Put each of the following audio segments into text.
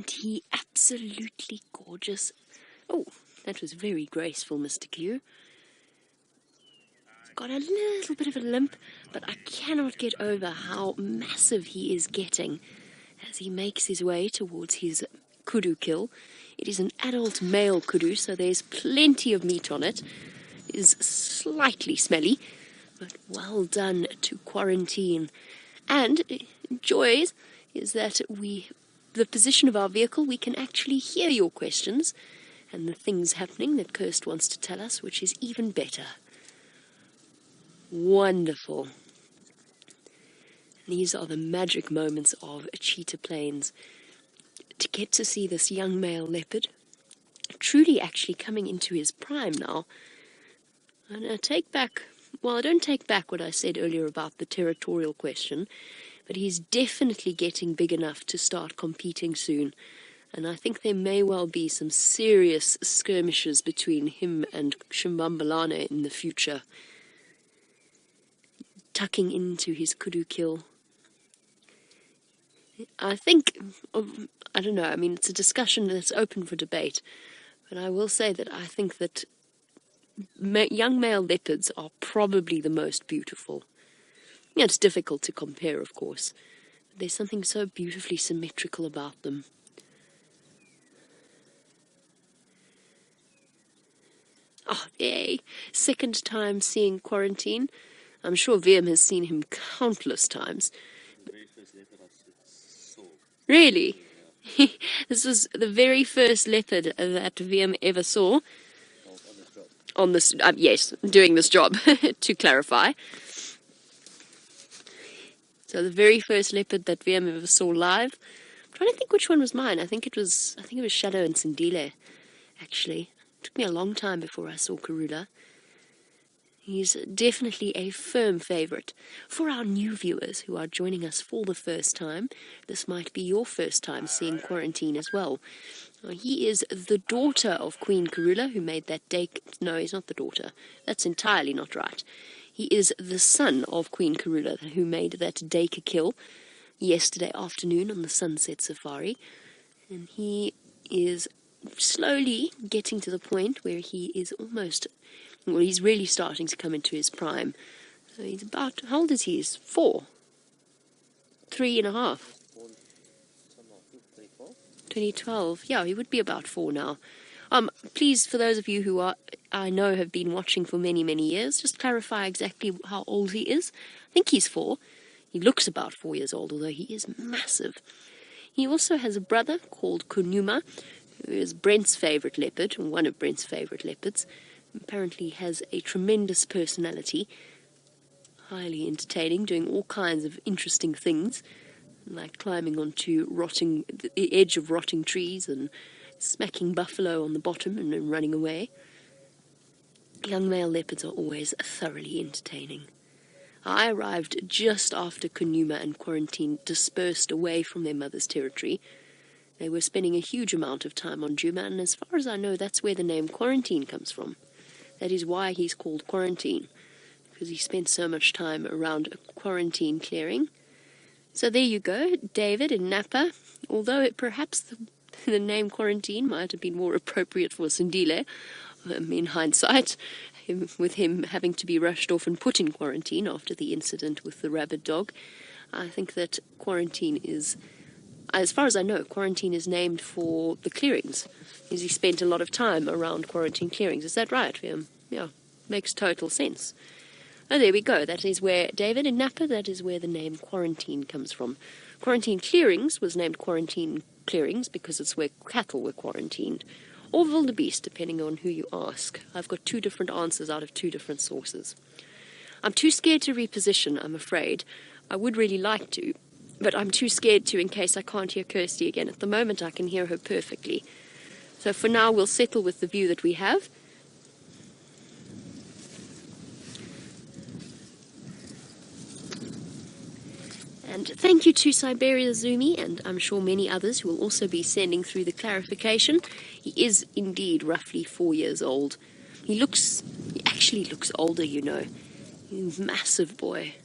he absolutely gorgeous? Oh, that was very graceful, Mr. Q. Got a little bit of a limp, but I cannot get over how massive he is getting as he makes his way towards his kudu kill. It is an adult male kudu, so there's plenty of meat on it. It is slightly smelly, but well done to Quarantine. And joy is that the position of our vehicle, we can actually hear your questions and the things happening that Kirst wants to tell us, which is even better. Wonderful. These are the magic moments of Cheetah Plains. To get to see this young male leopard truly actually coming into his prime now. And I don't take back what I said earlier about the territorial question, but he's definitely getting big enough to start competing soon. And I think there may well be some serious skirmishes between him and Shimbambalane in the future. Tucking into his kudu kill. I think, I don't know, I mean, it's a discussion that's open for debate, but I will say that I think that young male leopards are probably the most beautiful. Yeah, it's difficult to compare, of course, but there's something so beautifully symmetrical about them. Oh, yay! Second time seeing Quarantine. I'm sure VM has seen him countless times. Really? This was the very first leopard that VM ever saw. On this, yes, doing this job, to clarify. So the very first leopard that VM ever saw live. I'm trying to think which one was mine. I think it was Shadow and Sindile, actually. It took me a long time before I saw Karula. He's definitely a firm favorite. For our new viewers who are joining us for the first time, this might be your first time seeing Quarantine as well. He is the daughter of Queen Karula, who made that dake. No, he's not the daughter. That's entirely not right. He is the son of Queen Karula, who made that dake kill yesterday afternoon on the Sunset Safari. And he is slowly getting to the point where he is almost... Well, he's really starting to come into his prime. So he's about, how old is he? He's 4. 3.5. 2012. Yeah, he would be about 4 now. Please, for those of you who I know have been watching for many, many years, just clarify exactly how old he is. I think he's 4. He looks about 4 years old, although he is massive. He also has a brother called Kunuma, who is Brent's favourite leopard, one of Brent's favourite leopards. Apparently has a tremendous personality, highly entertaining, doing all kinds of interesting things, like climbing onto the edge of rotting trees and smacking buffalo on the bottom and then running away. Young male leopards are always thoroughly entertaining. I arrived just after Kunuma and Quarantine dispersed away from their mother's territory. They were spending a huge amount of time on Djuma, and as far as I know, that's where the name Quarantine comes from. That is why he's called Quarantine, because he spent so much time around a quarantine clearing. So there you go, David in Napa. Although perhaps the name Quarantine might have been more appropriate for Sindile, in hindsight, with him having to be rushed off and put in quarantine after the incident with the rabid dog. I think that Quarantine is, as far as I know, Quarantine is named for the clearings. He spent a lot of time around quarantine clearings. Is that right, Liam? Yeah, makes total sense. Oh, there we go. That is where, David, in Napa, that is where the name Quarantine comes from. Quarantine Clearings was named Quarantine Clearings because it's where cattle were quarantined. Or wildebeest, depending on who you ask. I've got 2 different answers out of 2 different sources. I'm too scared to reposition, I'm afraid. I would really like to, but I'm too scared to in case I can't hear Kirsty again. At the moment, I can hear her perfectly. So for now, we'll settle with the view that we have. And thank you to Siberia Zumi, and I'm sure many others who will also be sending through the clarification. He is indeed roughly 4 years old. He actually looks older, you know. He's a massive boy.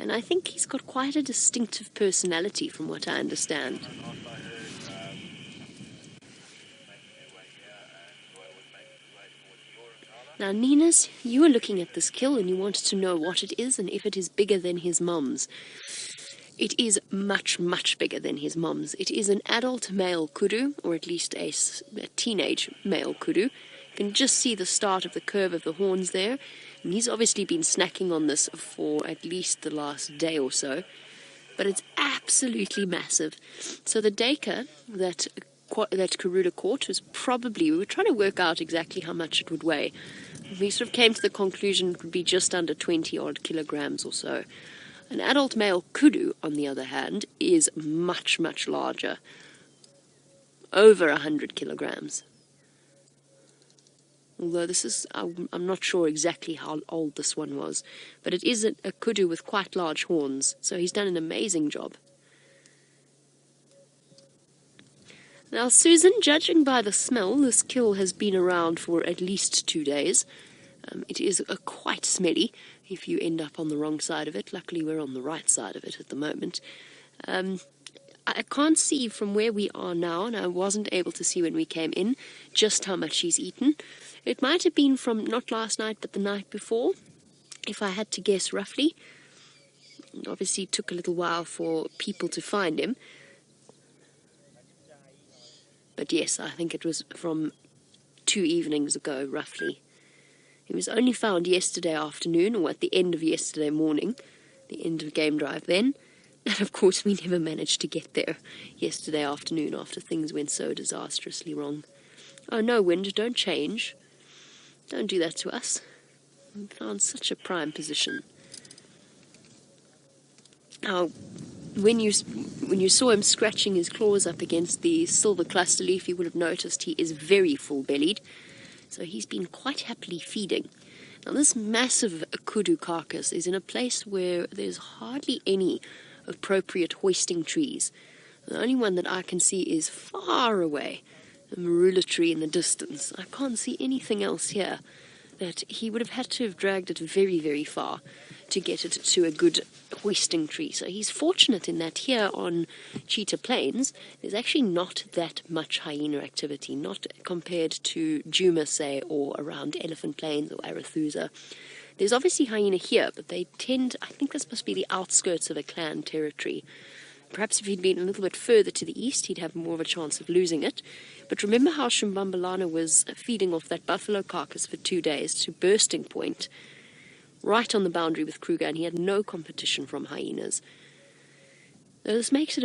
And I think he's got quite a distinctive personality from what I understand. Now, Ninas, you were looking at this kill and you wanted to know what it is and if it is bigger than his mum's. It is much, much bigger than his mum's. It is an adult male kudu, or at least a teenage male kudu. You can just see the start of the curve of the horns there. And he's obviously been snacking on this for at least the last day or so. But it's absolutely massive. So the deka that Karuda caught was probably, we were trying to work out exactly how much it would weigh. We sort of came to the conclusion it would be just under 20 odd kilograms or so. An adult male kudu, on the other hand, is much, much larger. Over 100 kilograms. Although this is, I'm not sure exactly how old this one was. But it is a kudu with quite large horns, so he's done an amazing job. Now, Susan, judging by the smell, this kill has been around for at least 2 days. It is quite smelly if you end up on the wrong side of it. Luckily, we're on the right side of it at the moment. I can't see from where we are now, and I wasn't able to see when we came in, just how much he's eaten. It might have been from not last night, but the night before, if I had to guess roughly. It obviously took a little while for people to find him. But yes, I think it was from 2 evenings ago, roughly. He was only found yesterday afternoon, or at the end of yesterday morning, the end of game drive then. And of course, we never managed to get there yesterday afternoon after things went so disastrously wrong. Oh no, Wind, don't change. Don't do that to us. We found such a prime position. Now, when you saw him scratching his claws up against the silver cluster leaf, you would have noticed he is very full-bellied. So he's been quite happily feeding. Now, this massive kudu carcass is in a place where there's hardly any appropriate hoisting trees. The only one that I can see is far away, a marula tree in the distance. I can't see anything else here. That he would have had to have dragged it very, very far to get it to a good hoisting tree. So he's fortunate in that here on Cheetah Plains, there's actually not that much hyena activity, not compared to Djuma, say, or around Elephant Plains or Arathusa. There's obviously hyena here, but they tend, I think this must be the outskirts of a clan territory. Perhaps if he'd been a little bit further to the east, he'd have more of a chance of losing it. But remember how Shumbambalana was feeding off that buffalo carcass for 2 days to bursting point, right on the boundary with Kruger, and he had no competition from hyenas. Now, this makes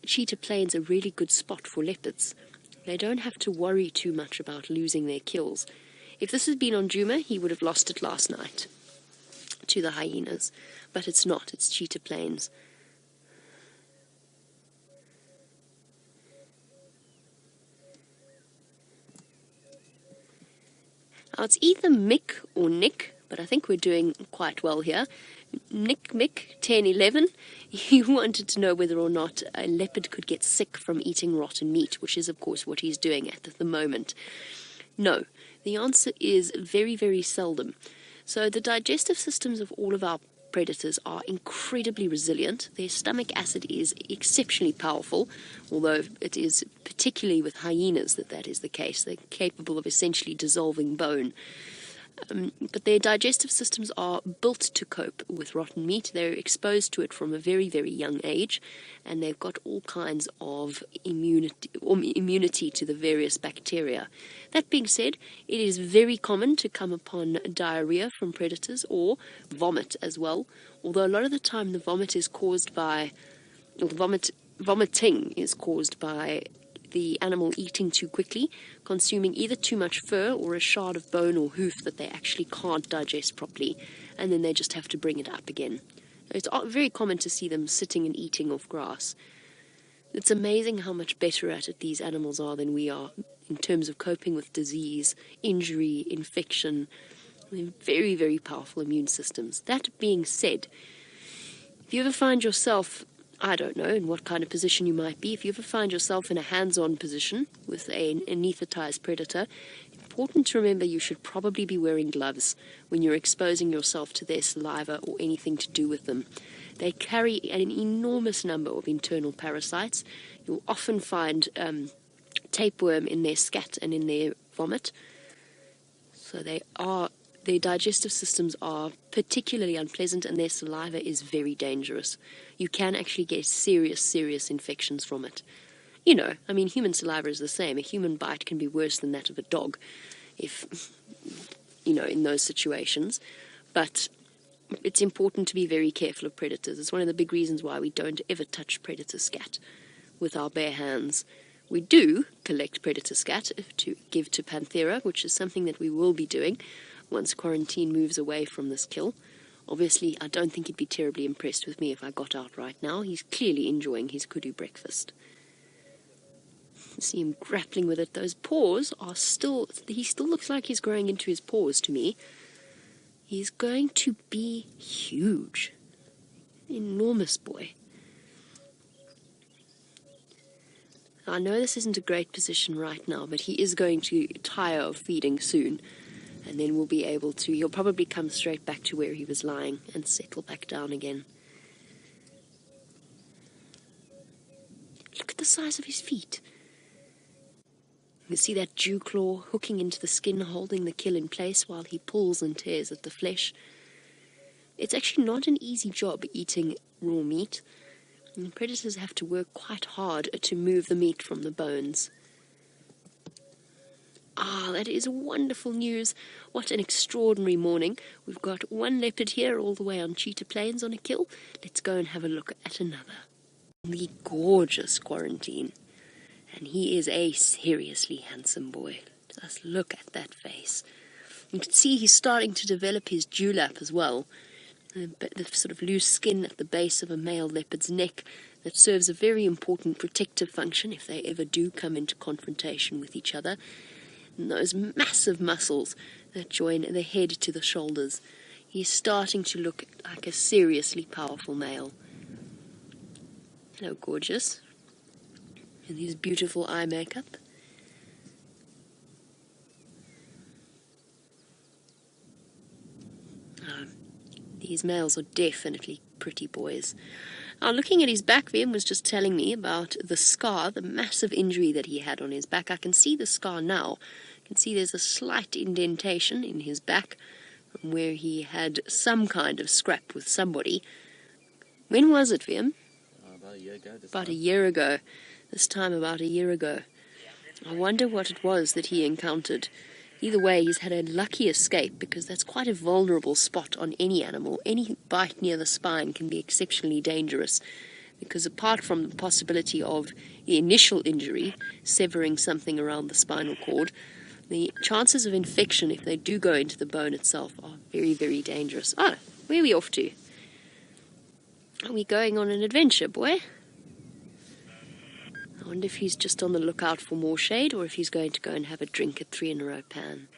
Cheetah Plains a really good spot for leopards. They don't have to worry too much about losing their kills. If this had been on Djuma, he would have lost it last night to the hyenas. But it's not, it's Cheetah Plains. Now, it's either Mick or Nick, but I think we're doing quite well here. Mick, 1011, you wanted to know whether or not a leopard could get sick from eating rotten meat, which is, of course, what he's doing at the moment. No, the answer is very, very seldom. So the digestive systems of all of our predators are incredibly resilient. Their stomach acid is exceptionally powerful, although it is particularly with hyenas that is the case. They're capable of essentially dissolving bone. But their digestive systems are built to cope with rotten meat. They're exposed to it from a very, very young age, and they've got all kinds of immunity to the various bacteria. That being said, it is very common to come upon diarrhea from predators, or vomit as well, although a lot of the time the vomit is caused by, or the vomiting is caused by the animal eating too quickly, consuming either too much fur or a shard of bone or hoof that they actually can't digest properly, and then they just have to bring it up again. It's very common to see them sitting and eating off grass. It's amazing how much better at it these animals are than we are in terms of coping with disease, injury, infection. They're very, very powerful immune systems. That being said, if you ever find yourself, I don't know in what kind of position you might be, if you ever find yourself in a hands-on position with an anesthetized predator, important to remember you should probably be wearing gloves when you're exposing yourself to their saliva or anything to do with them. They carry an enormous number of internal parasites. You'll often find tapeworm in their scat and in their vomit. So their digestive systems are particularly unpleasant, and their saliva is very dangerous. You can actually get serious infections from it. You know, I mean, human saliva is the same. A human bite can be worse than that of a dog, if, you know, in those situations. But it's important to be very careful of predators. It's one of the big reasons why we don't ever touch predator scat with our bare hands. We do collect predator scat to give to Panthera, which is something that we will be doing once quarantine moves away from this kill. Obviously, I don't think he'd be terribly impressed with me if I got out right now. He's clearly enjoying his kudu breakfast. See him grappling with it. Those paws are still... He still looks like he's growing into his paws to me. He's going to be huge. Enormous boy. I know this isn't a great position right now, but he is going to tire of feeding soon. And then we'll be able to... He'll probably come straight back to where he was lying and settle back down again. Look at the size of his feet. You can see that dew claw hooking into the skin, holding the kill in place while he pulls and tears at the flesh. It's actually not an easy job eating raw meat. And predators have to work quite hard to move the meat from the bones. Ah, that is wonderful news. What an extraordinary morning. We've got one leopard here all the way on Cheetah Plains on a kill. Let's go and have a look at another. The gorgeous Quarantine. And he is a seriously handsome boy. Just look at that face. You can see he's starting to develop his dewlap as well. The sort of loose skin at the base of a male leopard's neck that serves a very important protective function if they ever do come into confrontation with each other. And those massive muscles that join the head to the shoulders. He's starting to look like a seriously powerful male. Hello, gorgeous. And his beautiful eye makeup. These males are definitely pretty boys. Now, looking at his back, Vim was just telling me about the scar, the massive injury that he had on his back. I can see the scar now. I can see there's a slight indentation in his back from where he had some kind of scrap with somebody. When was it, Vim? About a year ago. About a year ago. This time about a year ago. I wonder what it was that he encountered. Either way, he's had a lucky escape, because that's quite a vulnerable spot on any animal. Any bite near the spine can be exceptionally dangerous, because apart from the possibility of the initial injury, severing something around the spinal cord, the chances of infection, if they do go into the bone itself, are very, very dangerous. Ah, where are we off to? Are we going on an adventure, boy? I wonder if he's just on the lookout for more shade, or if he's going to go and have a drink at 3 in a row pan.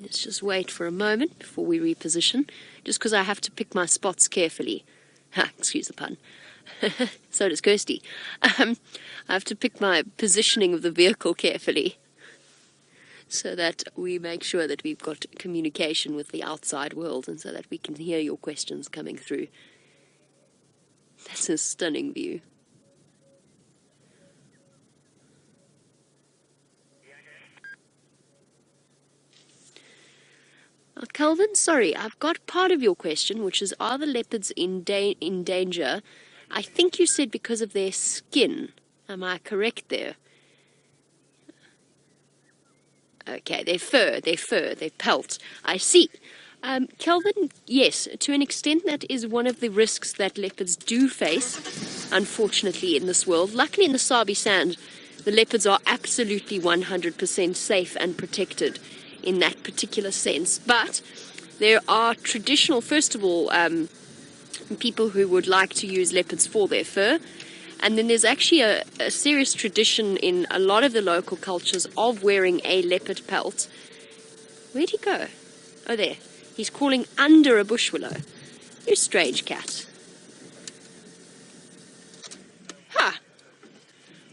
Let's just wait for a moment before we reposition, just because I have to pick my spots carefully. Ha, excuse the pun. So does Kirsty. I have to pick my positioning of the vehicle carefully, so that we make sure that we've got communication with the outside world, and so that we can hear your questions coming through. That's a stunning view. Calvin, sorry, I've got part of your question, which is, are the leopards in danger? I think you said because of their skin. Am I correct there? Okay, their fur, their pelt. I see. Calvin, yes, to an extent that is one of the risks that leopards do face, unfortunately, in this world. Luckily, in the Sabi Sand, the leopards are absolutely 100% safe and protected in that particular sense. But there are traditional, first of all, people who would like to use leopards for their fur. And then there's actually a serious tradition in a lot of the local cultures of wearing a leopard pelt. Where'd he go? Oh, there. He's crawling under a bush willow. You strange cat. Ha!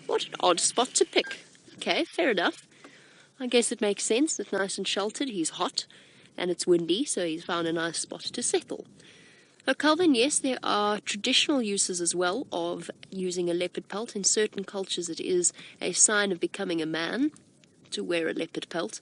What an odd spot to pick. Okay, fair enough. I guess it makes sense. It's nice and sheltered. He's hot and it's windy, so he's found a nice spot to settle. Calvin, yes, there are traditional uses as well of using a leopard pelt. In certain cultures, it is a sign of becoming a man to wear a leopard pelt.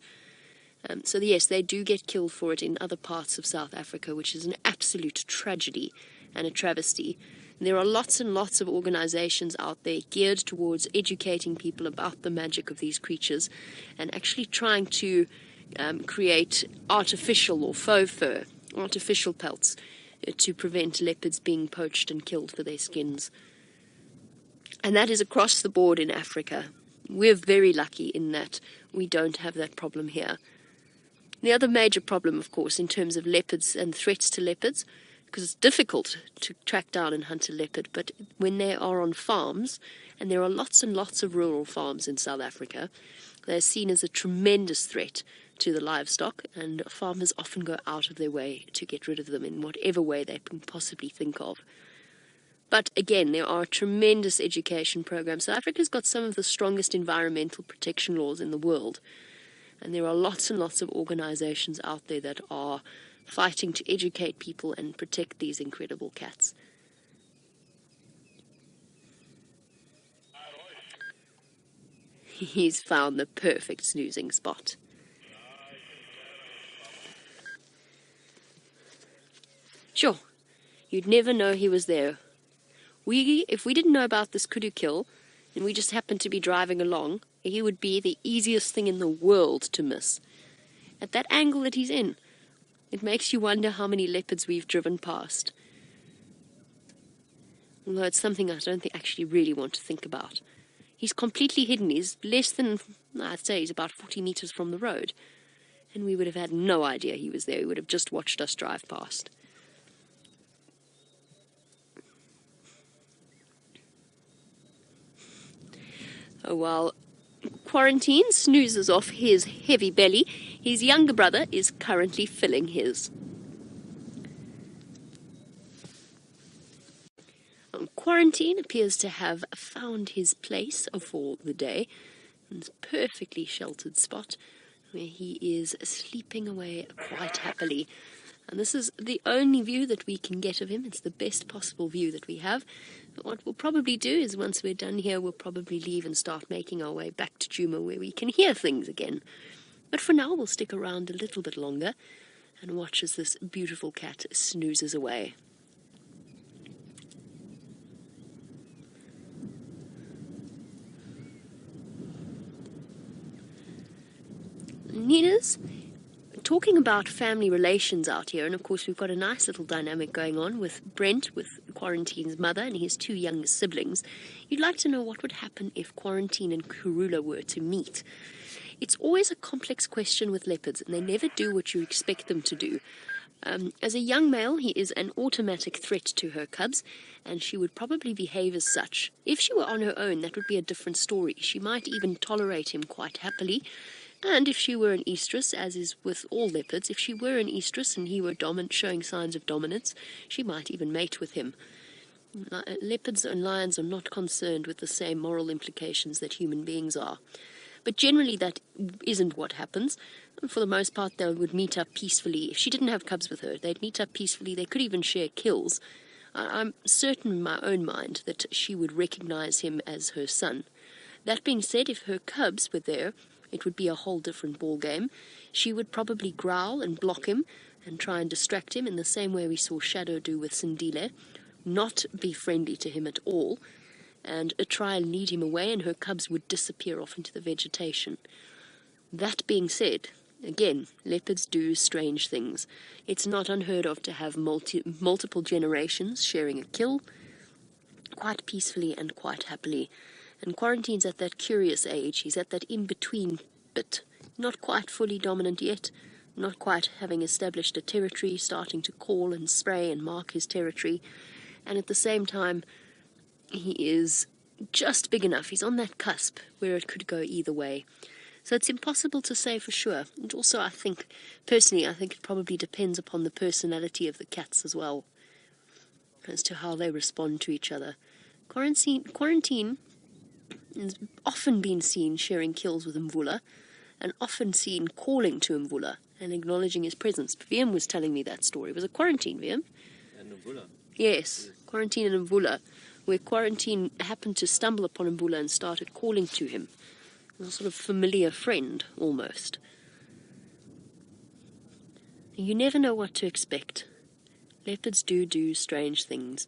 So yes, they do get killed for it in other parts of South Africa, which is an absolute tragedy and a travesty. And there are lots and lots of organizations out there geared towards educating people about the magic of these creatures and actually trying to create artificial or faux fur, artificial pelts, to prevent leopards being poached and killed for their skins. And that is across the board in Africa. We're very lucky in that we don't have that problem here. The other major problem, of course, in terms of leopards and threats to leopards, because it's difficult to track down and hunt a leopard, but when they are on farms, and there are lots and lots of rural farms in South Africa, they're seen as a tremendous threat to the livestock, and farmers often go out of their way to get rid of them in whatever way they can possibly think of. But again, there are tremendous education programs. South Africa's got some of the strongest environmental protection laws in the world. And there are lots and lots of organizations out there that are fighting to educate people and protect these incredible cats. He's found the perfect snoozing spot. Sure, you'd never know he was there. If we didn't know about this kudu kill, and we just happened to be driving along, he would be the easiest thing in the world to miss. At that angle that he's in, it makes you wonder how many leopards we've driven past. Although it's something I don't actually really want to think about. He's completely hidden. He's less than, I'd say he's about 40 meters from the road. And we would have had no idea he was there. We would have just watched us drive past. Oh, while Quarantine snoozes off his heavy belly, his younger brother is currently filling his. Quarantine appears to have found his place for the day, in this perfectly sheltered spot where he is sleeping away quite happily. And this is the only view that we can get of him. It's the best possible view that we have. But what we'll probably do is once we're done here, we'll probably leave and start making our way back to Djuma where we can hear things again. But for now, we'll stick around a little bit longer and watch as this beautiful cat snoozes away. Nina's talking about family relations out here, and of course we've got a nice little dynamic going on with Brent, with Quarantine's mother and his two younger siblings. You'd like to know what would happen if Quarantine and Kurula were to meet. It's always a complex question with leopards, and they never do what you expect them to do. As a young male, he is an automatic threat to her cubs, and she would probably behave as such. If she were on her own, that would be a different story. She might even tolerate him quite happily. And if she were an estrus, as is with all leopards, if she were an estrus and he were showing signs of dominance, she might even mate with him. Leopards and lions are not concerned with the same moral implications that human beings are. But generally that isn't what happens. For the most part, they would meet up peacefully. If she didn't have cubs with her, they'd meet up peacefully. They could even share kills. I'm certain in my own mind that she would recognize him as her son. That being said, if her cubs were there, it would be a whole different ball game. She would probably growl and block him and try and distract him in the same way we saw Shadow do with Sindile, not be friendly to him at all, and try and lead him away, and her cubs would disappear off into the vegetation. That being said, again, leopards do strange things. It's not unheard of to have multiple generations sharing a kill quite peacefully and quite happily. And Quarantine's at that curious age. He's at that in-between bit. Not quite fully dominant yet, not quite having established a territory, starting to call and spray and mark his territory. And at the same time, he is just big enough. He's on that cusp where it could go either way. So it's impossible to say for sure. And also, I think it probably depends upon the personality of the cats as well, as to how they respond to each other. Quarantine has often been seen sharing kills with Mvula, and often seen calling to Mvula and acknowledging his presence. VM was telling me that story. It was a quarantine, VM? And Mvula? Yes, quarantine in Mvula, where quarantine happened to stumble upon Mvula and started calling to him. A sort of familiar friend, almost. You never know what to expect. Leopards do strange things,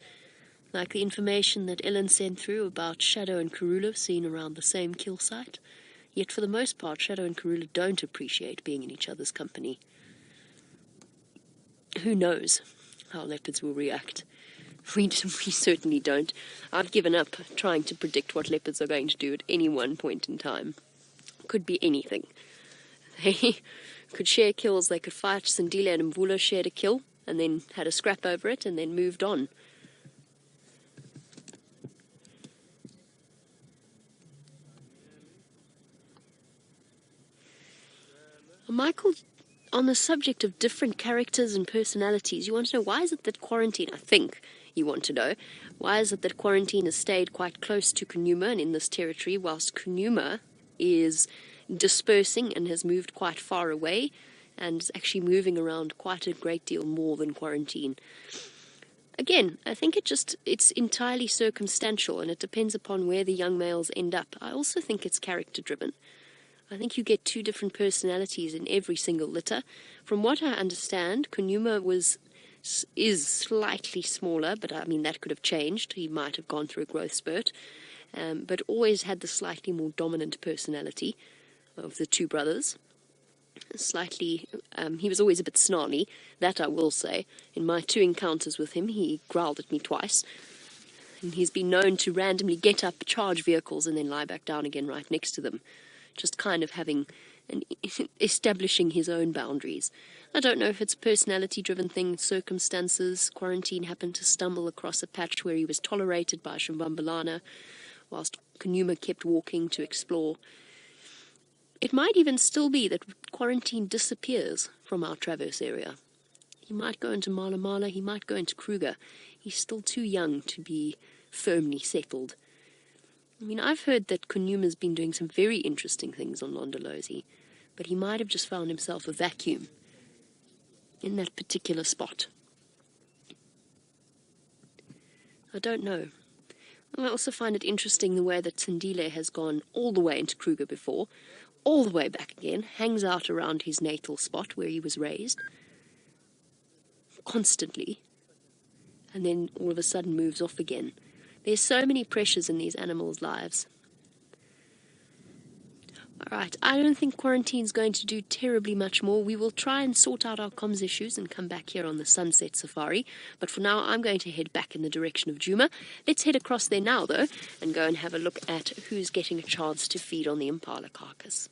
like the information that Ellen sent through about Shadow and Karula seen around the same kill site. Yet for the most part, Shadow and Karula don't appreciate being in each other's company. Who knows how leopards will react? We certainly don't. I've given up trying to predict what leopards are going to do at any one point in time. Could be anything. They could share kills. They could fight. Sindile and Mvula shared a kill and then had a scrap over it and then moved on. Michael, on the subject of different characters and personalities, you want to know why is it that quarantine, I think you want to know, why is it that quarantine has stayed quite close to Kunuma and in this territory, whilst Kunuma is dispersing and has moved quite far away and is actually moving around quite a great deal more than quarantine. Again, I think it's entirely circumstantial and it depends upon where the young males end up. I also think it's character driven. I think you get two different personalities in every single litter. From what I understand, Kunuma is slightly smaller, but I mean that could have changed. He might have gone through a growth spurt, but always had the slightly more dominant personality of the two brothers. He was always a bit snarly, that I will say. In my 2 encounters with him, he growled at me twice. And he's been known to randomly get up, charge vehicles, and then lie back down again right next to them. Just kind of establishing his own boundaries. I don't know if it's a personality-driven thing, circumstances. Quarantine happened to stumble across a patch where he was tolerated by Shambambalana, whilst Kunuma kept walking to explore. It might even still be that quarantine disappears from our traverse area. He might go into Mala Mala, he might go into Kruger. He's still too young to be firmly settled. I mean, I've heard that Kunuma's been doing some very interesting things on Londolozi, but he might have just found himself a vacuum in that particular spot. I don't know. I also find it interesting the way that Sindile has gone all the way into Kruger before, all the way back again, hangs out around his natal spot where he was raised, constantly, and then all of a sudden moves off again. There's so many pressures in these animals' lives. Alright, I don't think quarantine's going to do terribly much more. We will try and sort out our comms issues and come back here on the Sunset Safari. But for now, I'm going to head back in the direction of Djuma. Let's head across there now, though, and go and have a look at who's getting a chance to feed on the impala carcass.